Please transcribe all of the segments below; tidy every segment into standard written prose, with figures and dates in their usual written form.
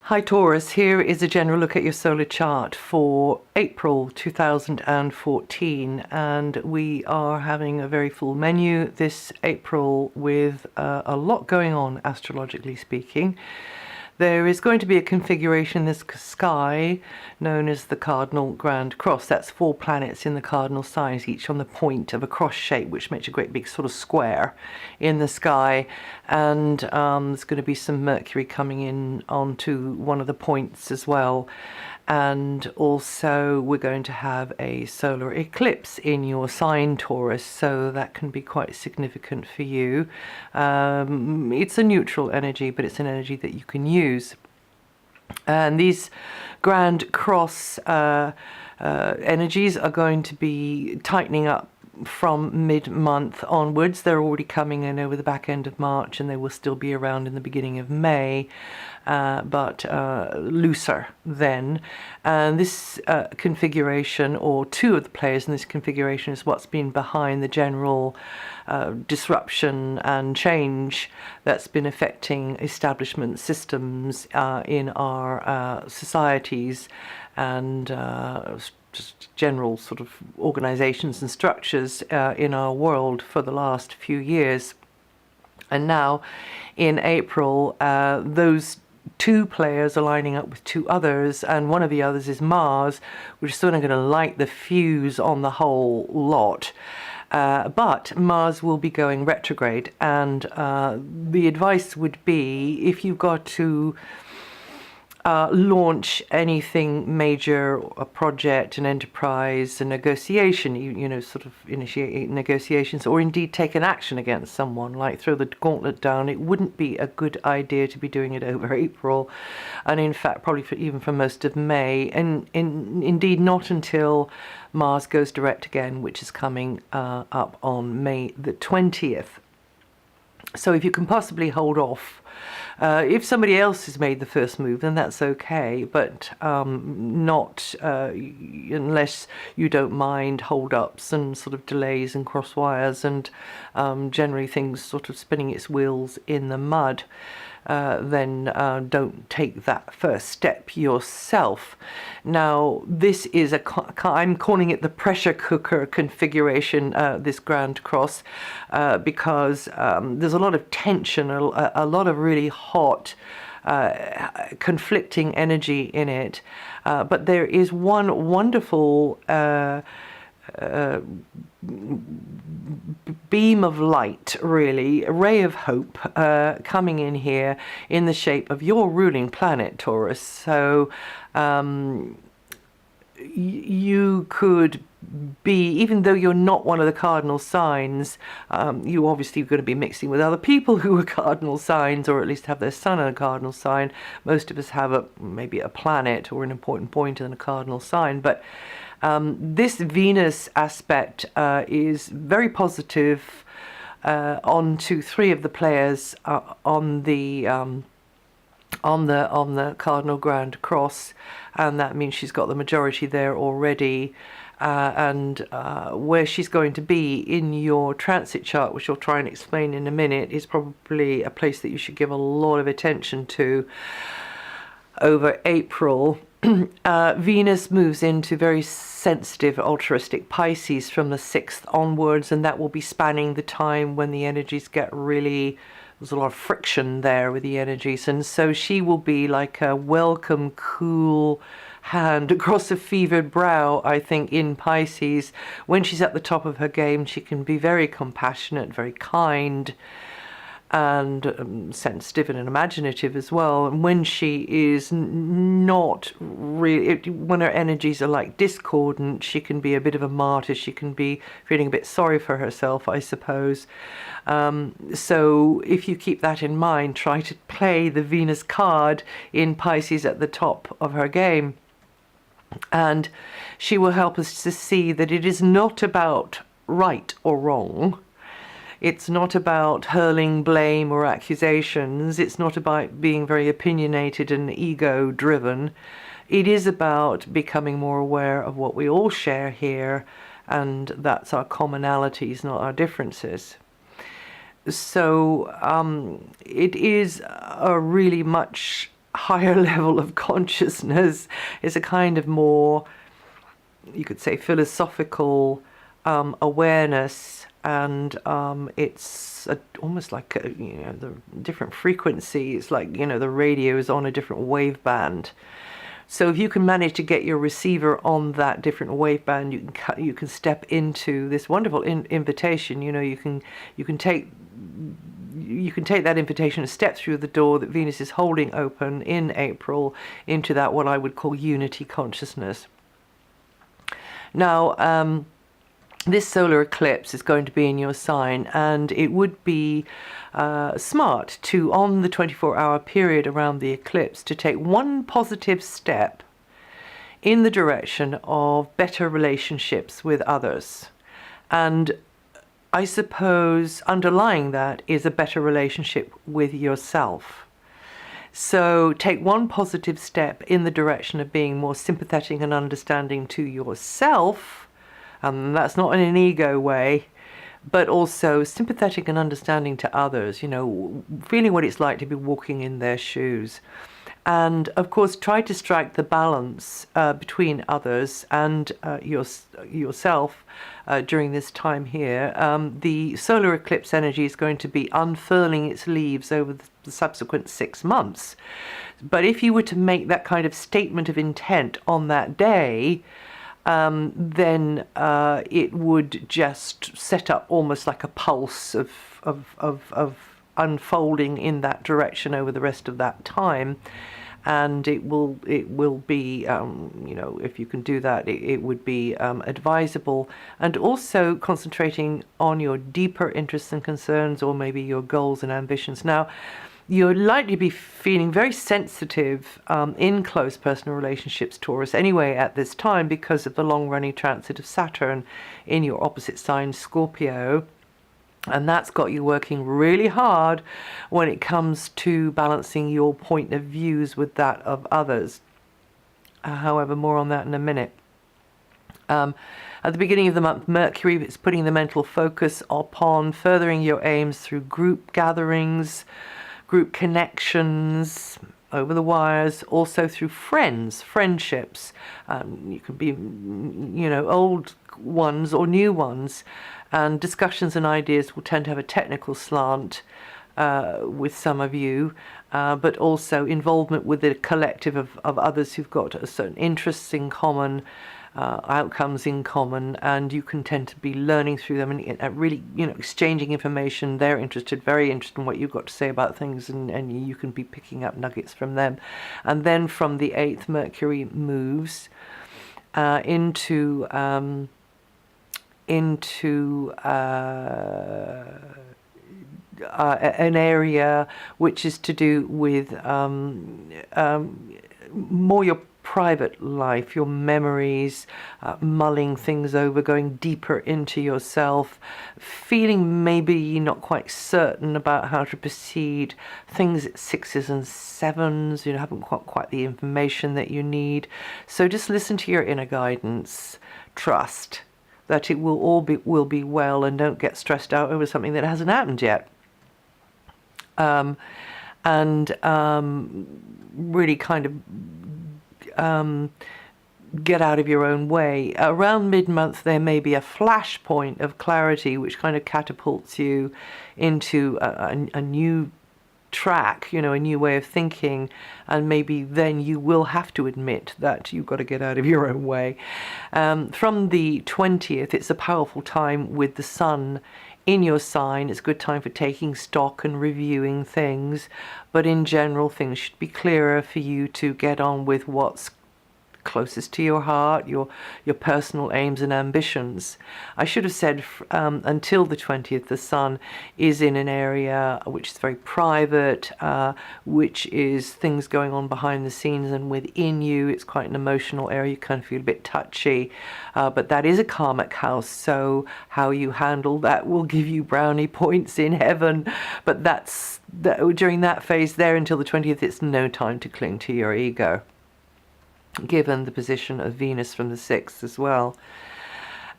Hi Taurus, here is a general look at your solar chart for April 2014, and we are having a very full menu this April with a lot going on astrologically speaking. There is going to be a configuration in this sky known as the cardinal grand cross. That's 4 planets in the cardinal signs, each on the point of a cross shape, which makes a great big sort of square in the sky. And there's going to be some Mercury coming in onto one of the points as well. And also we're going to have a solar eclipse in your sign, Taurus, so that can be quite significant for you. It's a neutral energy, but it's an energy that you can use. And these grand cross energies are going to be tightening up from mid-month onwards. They're already coming in over the back end of March, and they will still be around in the beginning of May, but looser then. And this configuration, or 2 of the players in this configuration, is what's been behind the general disruption and change that's been affecting establishment systems in our societies and just general sort of organizations and structures in our world for the last few years. And now in April, those 2 players are lining up with 2 others, and one of the others is Mars, which is sort of going to light the fuse on the whole lot. But Mars will be going retrograde, and the advice would be, if you've got to launch anything major, a project, an enterprise, a negotiation, you know, sort of initiate negotiations, or indeed take an action against someone, like throw the gauntlet down, it wouldn't be a good idea to be doing it over April, and in fact probably even for most of May, and indeed not until Mars goes direct again, which is coming up on May the 20th. So if you can possibly hold off, if somebody else has made the first move, then that's okay, but not unless you don't mind hold-ups and sort of delays and cross wires and generally things sort of spinning its wheels in the mud. Then don't take that first step yourself. Now, this is I'm calling it the pressure cooker configuration, this Grand Cross, because there's a lot of tension, a lot of really hot, conflicting energy in it. But there is one wonderful beam of light, really, a ray of hope coming in here in the shape of your ruling planet, Taurus. So you could be, even though you're not one of the cardinal signs, you obviously are going to be mixing with other people who are cardinal signs, or at least have their sun in a cardinal sign. Most of us have maybe a planet or an important point in a cardinal sign, but this Venus aspect is very positive onto 3 of the players on the cardinal grand cross, and that means she's got the majority there already. And where she's going to be in your transit chart, which I'll try and explain in a minute, is probably a place that you should give a lot of attention to over April. Venus moves into very sensitive altruistic Pisces from the 6th onwards, and that will be spanning the time when the energies get really, there's a lot of friction there with the energies, and so she will be like a welcome, cool hand across a fevered brow, I think, in Pisces. When she's at the top of her game, she can be very compassionate, very kind, and sensitive and imaginative as well. And when she is not really, when her energies are like discordant, she can be a bit of a martyr. She can be feeling a bit sorry for herself, I suppose. So if you keep that in mind, try to play the Venus card in Pisces at the top of her game. And she will help us to see that it is not about right or wrong. It's not about hurling blame or accusations. It's not about being very opinionated and ego-driven. It is about becoming more aware of what we all share here, and that's our commonalities, not our differences. So it is a really much higher level of consciousness. It's a kind of more, you could say, philosophical awareness, and it's almost like the different frequency. It's like the radio is on a different wave band. So if you can manage to get your receiver on that different wave band, you can step into this wonderful invitation. You can take that invitation and step through the door that Venus is holding open in April into that, what I would call, unity consciousness. Now, this solar eclipse is going to be in your sign, and it would be smart to, on the 24-hour period around the eclipse, to take one positive step in the direction of better relationships with others. And I suppose underlying that is a better relationship with yourself. So take one positive step in the direction of being more sympathetic and understanding to yourself, and that's not in an ego way, but also sympathetic and understanding to others, feeling what it's like to be walking in their shoes. And of course, try to strike the balance between others and yourself during this time here. The solar eclipse energy is going to be unfurling its leaves over the subsequent 6 months. But if you were to make that kind of statement of intent on that day, then it would just set up almost like a pulse of unfolding in that direction over the rest of that time. And it will be, if you can do that, it would be advisable. And also concentrating on your deeper interests and concerns, or maybe your goals and ambitions. Now, you're likely to be feeling very sensitive in close personal relationships, Taurus, anyway at this time, because of the long-running transit of Saturn in your opposite sign, Scorpio. And that's got you working really hard when it comes to balancing your point of views with that of others. However, more on that in a minute. At the beginning of the month, Mercury is putting the mental focus upon furthering your aims through group gatherings, group connections over the wires, also through friendships. You can be, old ones or new ones. And discussions and ideas will tend to have a technical slant with some of you, but also involvement with the collective of others who've got certain interests in common, outcomes in common, and you can tend to be learning through them and really, exchanging information. They're very interested in what you've got to say about things, and you can be picking up nuggets from them. And then from the 8th, Mercury moves into an area which is to do with more your private life, your memories, mulling things over, going deeper into yourself, feeling maybe not quite certain about how to proceed, things at 6s and 7s, you haven't got quite the information that you need. So just listen to your inner guidance, trust that it will be well, and don't get stressed out over something that hasn't happened yet. Really kind of get out of your own way. Around mid-month, there may be a flashpoint of clarity which kind of catapults you into a new track, a new way of thinking, and maybe then you will have to admit that you've got to get out of your own way. From the 20th, it's a powerful time with the sun in your sign. It's a good time for taking stock and reviewing things, but in general, things should be clearer for you to get on with what's closest to your heart, your personal aims and ambitions. I should have said until the 20th, the sun is in an area which is very private, which is things going on behind the scenes and within you. It's quite an emotional area. You kind of feel a bit touchy, but that is a karmic house, so how you handle that will give you brownie points in heaven. But during that phase there until the 20th, it's no time to cling to your ego, given the position of Venus from the 6th as well.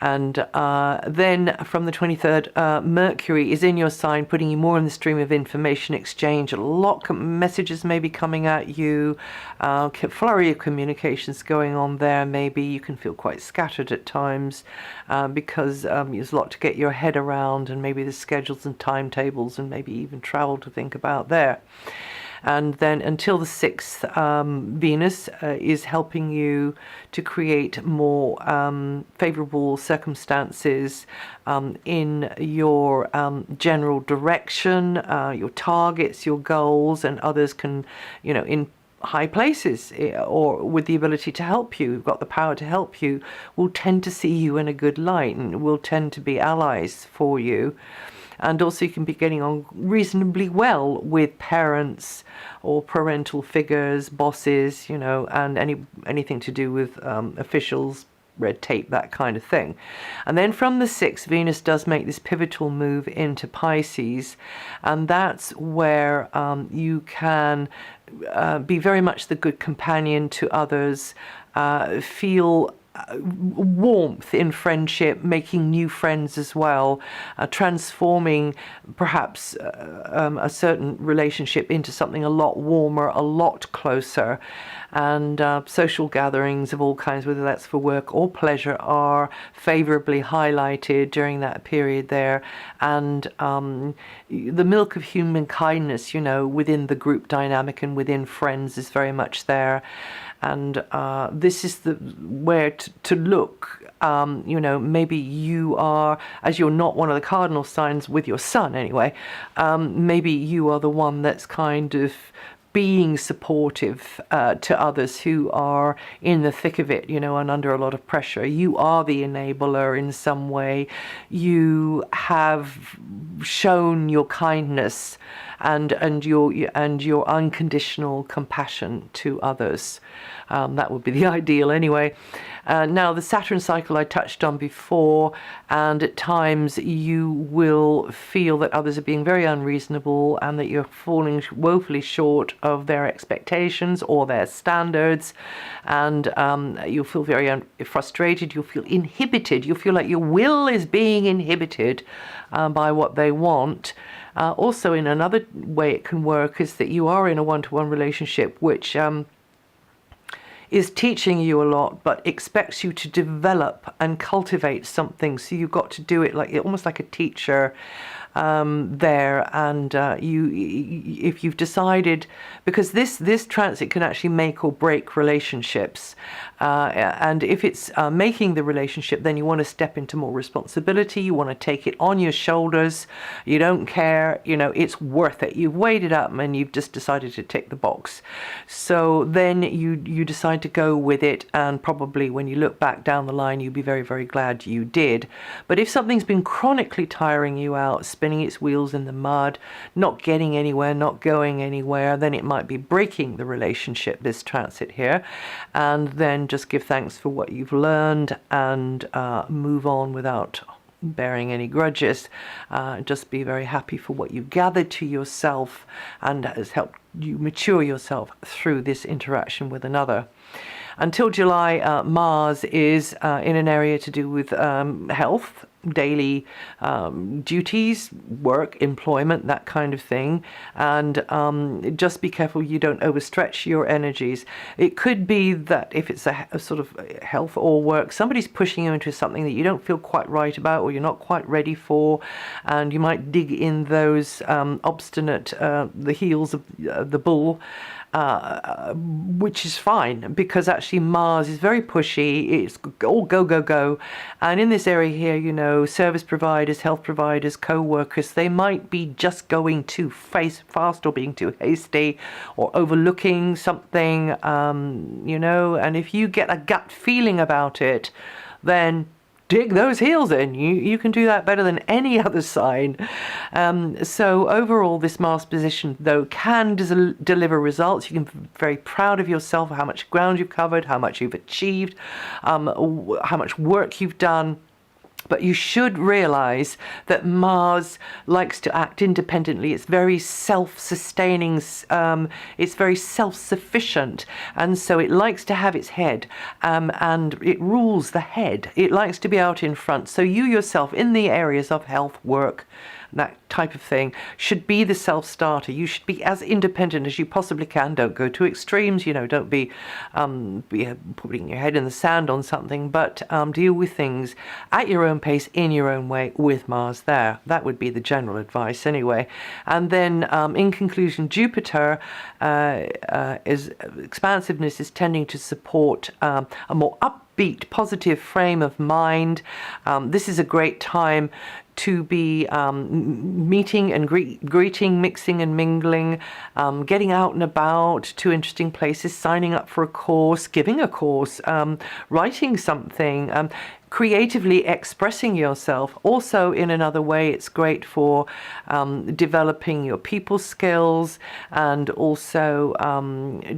And then from the 23rd, Mercury is in your sign, putting you more in the stream of information exchange. A lot of messages may be coming at you, flurry of communications going on there. Maybe you can feel quite scattered at times because there's a lot to get your head around, and maybe the schedules and timetables and maybe even travel to think about there. And then until the 6th, Venus is helping you to create more favorable circumstances in your general direction, your targets, your goals, and others can, in high places or with the ability to help you, got the power to help you, will tend to see you in a good light and will tend to be allies for you. And also you can be getting on reasonably well with parents or parental figures, bosses, and anything to do with officials, red tape, that kind of thing. And then from the 6th, Venus does make this pivotal move into Pisces, and that's where you can be very much the good companion to others, feel warmth in friendship, making new friends as well, transforming perhaps a certain relationship into something a lot warmer, a lot closer. And social gatherings of all kinds, whether that's for work or pleasure, are favorably highlighted during that period there. And the milk of human kindness, within the group dynamic and within friends is very much there. And this is where to look. Maybe you are, as you're not one of the cardinal signs with your sun anyway, maybe you are the one that's kind of being supportive to others who are in the thick of it, and under a lot of pressure. You are the enabler in some way. You have shown your kindness and your unconditional compassion to others. That would be the ideal anyway. Now, the Saturn cycle I touched on before, and at times you will feel that others are being very unreasonable and that you're falling woefully short of their expectations or their standards, and you'll feel very frustrated, you'll feel inhibited, you'll feel like your will is being inhibited by what they want. Also, in another way it can work is that you are in a one-to-one relationship which is teaching you a lot, but expects you to develop and cultivate something. So you've got to do it almost like a teacher there. And if you've decided, because this transit can actually make or break relationships. And if it's making the relationship, then you want to step into more responsibility. You want to take it on your shoulders. You don't care, it's worth it. You've weighed it up and you've just decided to tick the box. So then you decide to go with it, and probably when you look back down the line, you'll be very, very glad you did. But if something's been chronically tiring you out, spinning its wheels in the mud, not getting anywhere, not going anywhere, then it might be breaking the relationship, this transit here. And then just give thanks for what you've learned and move on without bearing any grudges. Just be very happy for what you've gathered to yourself and has helped you mature yourself through this interaction with another. Until July, Mars is in an area to do with health, daily duties, work, employment, that kind of thing. And just be careful you don't overstretch your energies. It could be that if it's a sort of health or work, somebody's pushing you into something that you don't feel quite right about or you're not quite ready for, and you might dig in those obstinate, the heels of the bull, which is fine, because actually Mars is very pushy. It's all go, go, go. And in this area here, service providers, health providers, co-workers, they might be just going too fast or being too hasty or overlooking something, and if you get a gut feeling about it, then dig those heels in. You can do that better than any other sign. So overall, this Mars position, though, can deliver results. You can be very proud of yourself, how much ground you've covered, how much you've achieved, how much work you've done. But you should realize that Mars likes to act independently. It's very self-sustaining, it's very self-sufficient, and so it likes to have its head, and it rules the head. It likes to be out in front. So you yourself, in the areas of health, work, that type of thing, should be the self-starter. You should be as independent as you possibly can. Don't go to extremes, you know, don't be putting your head in the sand on something, but deal with things at your own pace, in your own way, with Mars there. That would be the general advice anyway. And then in conclusion, Jupiter is expansiveness is tending to support a more upbeat, positive frame of mind. This is a great time to be meeting and greeting, mixing and mingling, getting out and about to interesting places, signing up for a course, giving a course, writing something, creatively expressing yourself. Also, in another way, it's great for developing your people skills, and also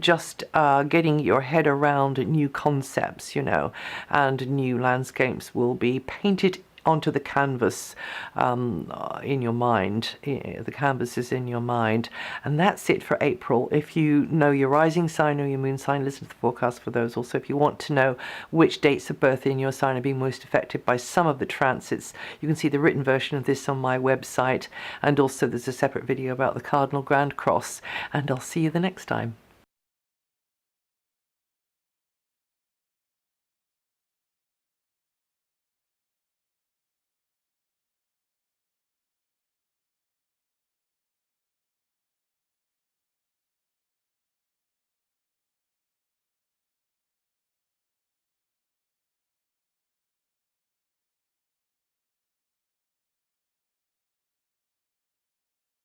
just getting your head around new concepts, you know, and new landscapes will be painted onto the canvas in your mind. The canvas is in your mind. And that's it for April. If you know your rising sign or your moon sign, listen to the forecast for those. Also, if you want to know which dates of birth in your sign are being most affected by some of the transits, you can see the written version of this on my website. And also there's a separate video about the Cardinal Grand Cross. And I'll see you the next time.